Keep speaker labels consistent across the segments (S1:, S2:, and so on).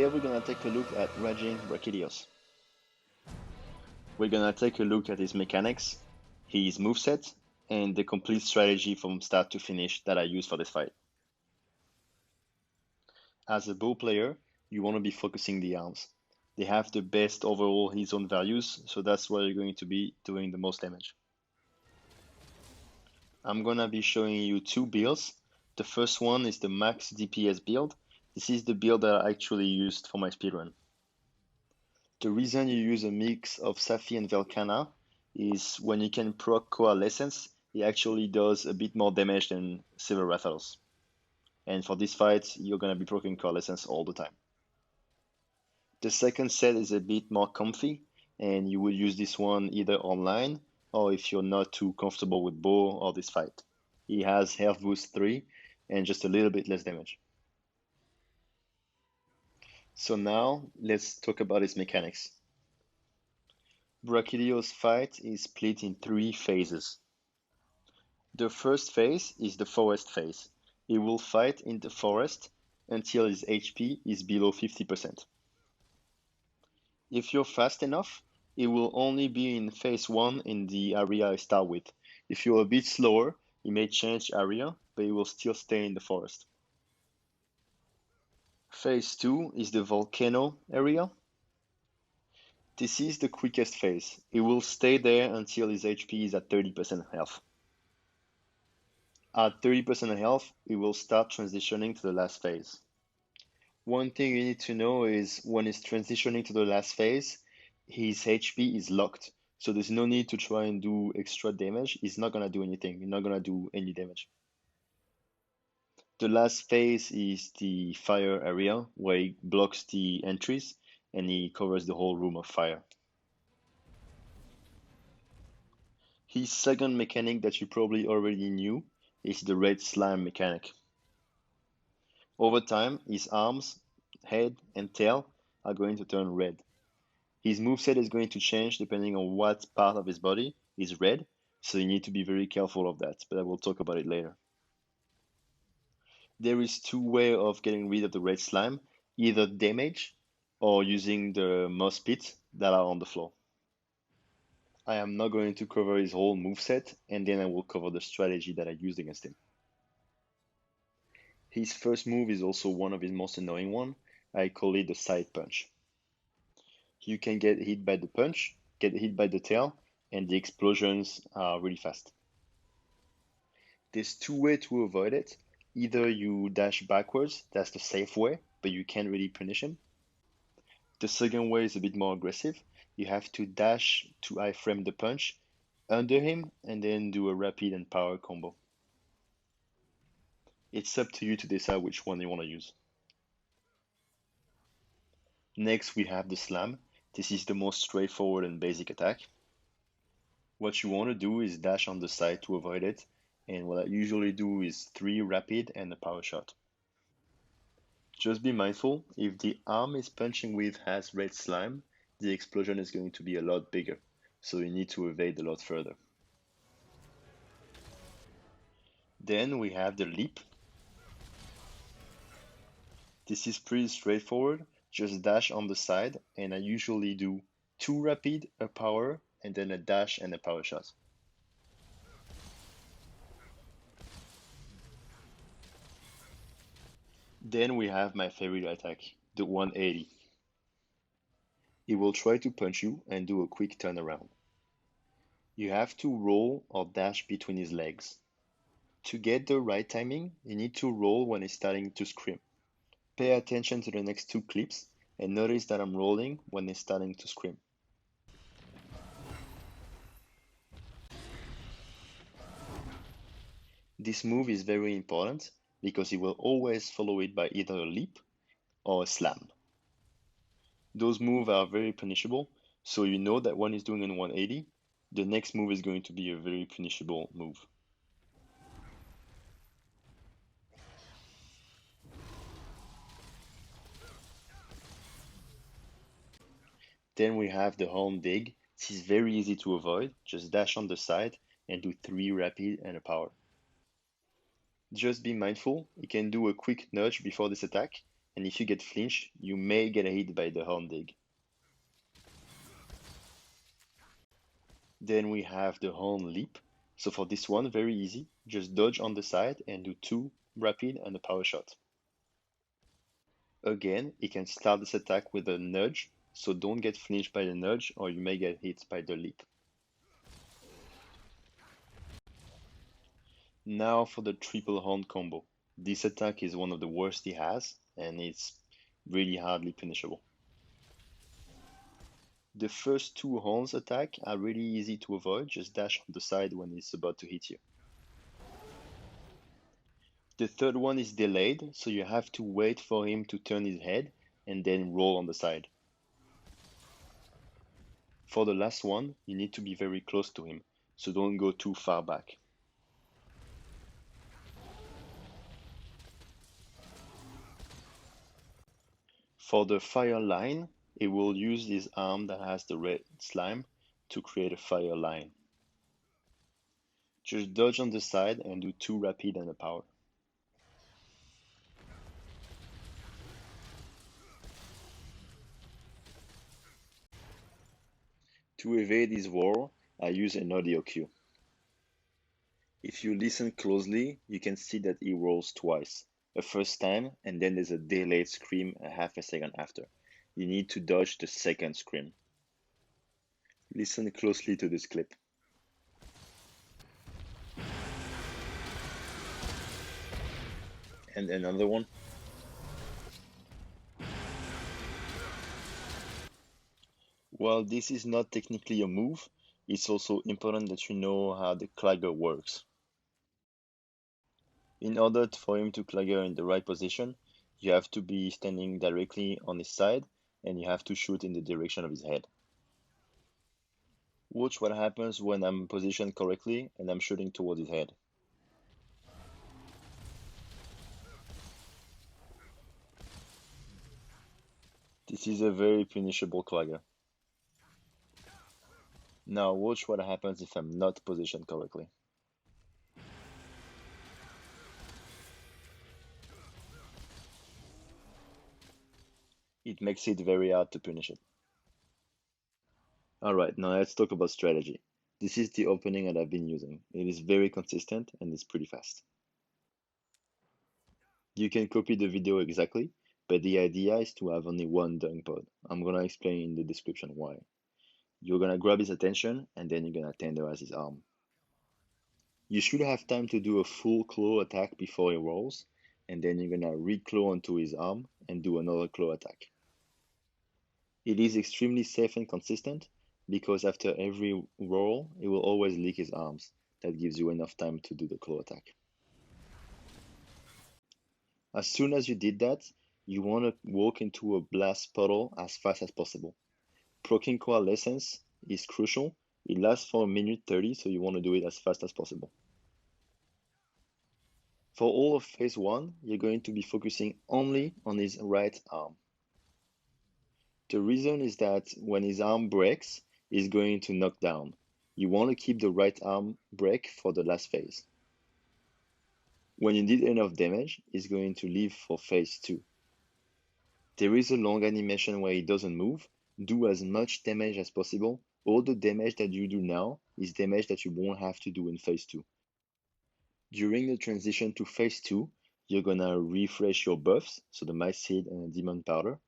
S1: Today we're gonna take a look at Raging Brachydios. We're gonna take a look at his mechanics, his moveset, and the complete strategy from start to finish that I use for this fight. As a bow player, you want to be focusing the arms. They have the best overall hit zone values, so that's where you're going to be doing the most damage. I'm gonna be showing you two builds. The first one is the max DPS build. This is the build that I actually used for my speedrun. The reason you use a mix of Safi and Velcana is when you can proc Coalescence, it actually does a bit more damage than Silver Rathalos. And for this fight, you're gonna be proccing Coalescence all the time. The second set is a bit more comfy, and you will use this one either online or if you're not too comfortable with bow or this fight. He has health boost 3 and just a little bit less damage. So now let's talk about his mechanics. Brachydios' fight is split in 3 phases. The first phase is the forest phase. He will fight in the forest until his HP is below 50%. If you're fast enough, it will only be in phase 1 in the area I start with. If you're a bit slower, it may change area, but it will still stay in the forest. Phase 2 is the volcano area. This is the quickest phase. It will stay there until his HP is at 30% health. At 30% health, it will start transitioning to the last phase. One thing you need to know is when it's transitioning to the last phase, his HP is locked. So there's no need to try and do extra damage. He's not going to do anything. You're not going to do any damage. The last phase is the fire area where he blocks the entries and he covers the whole room of fire. His second mechanic that you probably already knew is the red slime mechanic. Over time, his arms, head, and tail are going to turn red. His moveset is going to change depending on what part of his body is red, so you need to be very careful of that, but I will talk about it later. There is 2 ways of getting rid of the red slime, either damage or using the moss pits that are on the floor. I am not going to cover his whole moveset, and then I will cover the strategy that I used against him. His first move is also one of his most annoying ones. I call it the side punch. You can get hit by the punch, get hit by the tail, and the explosions are really fast. There's 2 ways to avoid it. Either you dash backwards, that's the safe way, but you can't really punish him. The second way is a bit more aggressive. You have to dash to iframe the punch under him and then do a rapid and power combo. It's up to you to decide which one you want to use. Next we have the slam. This is the most straightforward and basic attack. What you want to do is dash on the side to avoid it, and what I usually do is 3 rapid and a power shot. Just be mindful, if the arm is punching with has red slime, the explosion is going to be a lot bigger, so you need to evade a lot further. Then we have the leap. This is pretty straightforward, just dash on the side, and I usually do 2 rapid, a power, and then a dash and a power shot. Then we have my favorite attack, the 180. It will try to punch you and do a quick turnaround. You have to roll or dash between his legs. To get the right timing, you need to roll when he's starting to scream. Pay attention to the next 2 clips and notice that I'm rolling when he's starting to scream. This move is very important because he will always follow it by either a leap or a slam. Those moves are very punishable, so you know that when he's doing a 180, the next move is going to be a very punishable move. Then we have the horn dig. This is very easy to avoid, just dash on the side and do 3 rapid and a power. Just be mindful, you can do a quick nudge before this attack, and if you get flinched, you may get hit by the horn dig. Then we have the horn leap. So for this one, very easy. Just dodge on the side and do 2 rapid and a power shot. Again, you can start this attack with a nudge, so don't get flinched by the nudge or you may get hit by the leap. Now for the triple horn combo. This attack is one of the worst he has, and it's really hardly punishable. The first 2 horns attack are really easy to avoid, just dash on the side when it's about to hit you. The third one is delayed, so you have to wait for him to turn his head and then roll on the side. For the last one, you need to be very close to him, so don't go too far back. For the fire line, it will use this arm that has the red slime to create a fire line. Just dodge on the side and do 2 rapid and a power. To evade his roar, I use an audio cue. If you listen closely, you can see that he rolls twice. A first time, and then there's a delayed scream a half a second after. You need to dodge the second scream. Listen closely to this clip. And another one. While this is not technically a move, it's also important that you know how the Clagger works. In order for him to Clagger in the right position, you have to be standing directly on his side and you have to shoot in the direction of his head. Watch what happens when I'm positioned correctly and I'm shooting towards his head. This is a very punishable Clagger. Now watch what happens if I'm not positioned correctly. It makes it very hard to punish it. Alright, now let's talk about strategy. This is the opening that I've been using. It is very consistent and it's pretty fast. You can copy the video exactly, but the idea is to have only one dung pod. I'm gonna explain in the description why. You're gonna grab his attention and then you're gonna tenderize his arm. You should have time to do a full claw attack before he rolls, and then you're gonna re-claw onto his arm and do another claw attack. It is extremely safe and consistent because after every roll, it will always lick his arms. That gives you enough time to do the claw attack. As soon as you did that, you want to walk into a blast puddle as fast as possible. Proccing coalescence is crucial. It lasts for 1:30, so you want to do it as fast as possible. For all of phase 1, you're going to be focusing only on his right arm. The reason is that when his arm breaks, he's going to knock down. You want to keep the right arm break for the last phase. When you did enough damage, he's going to leave for phase 2. There is a long animation where he doesn't move. Do as much damage as possible. All the damage that you do now is damage that you won't have to do in phase 2. During the transition to phase 2, you're gonna refresh your buffs, so the Mice Seed and the Demon Powder,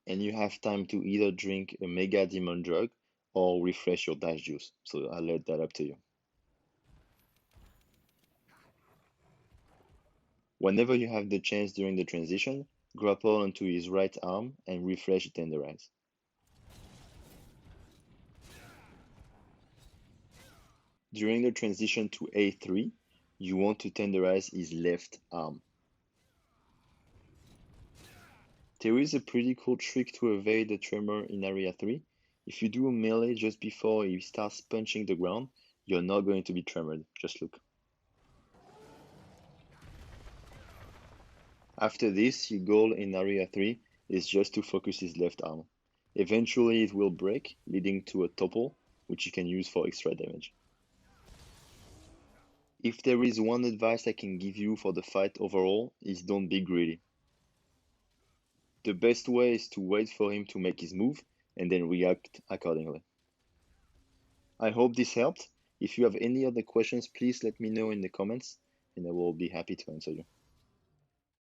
S1: and you have time to either drink a Mega Demon Drug or refresh your Dash Juice, so I'll let that up to you. Whenever you have the chance during the transition, grapple onto his right arm and refresh Tenderize. During the transition to A3, you want to tenderize his left arm. There is a pretty cool trick to evade the tremor in area 3. If you do a melee just before he starts punching the ground, you're not going to be tremored. Just look. After this, your goal in area 3 is just to focus his left arm. Eventually it will break, leading to a topple, which you can use for extra damage. If there is one advice I can give you for the fight overall, is don't be greedy. The best way is to wait for him to make his move and then react accordingly. I hope this helped. If you have any other questions, please let me know in the comments and I will be happy to answer you.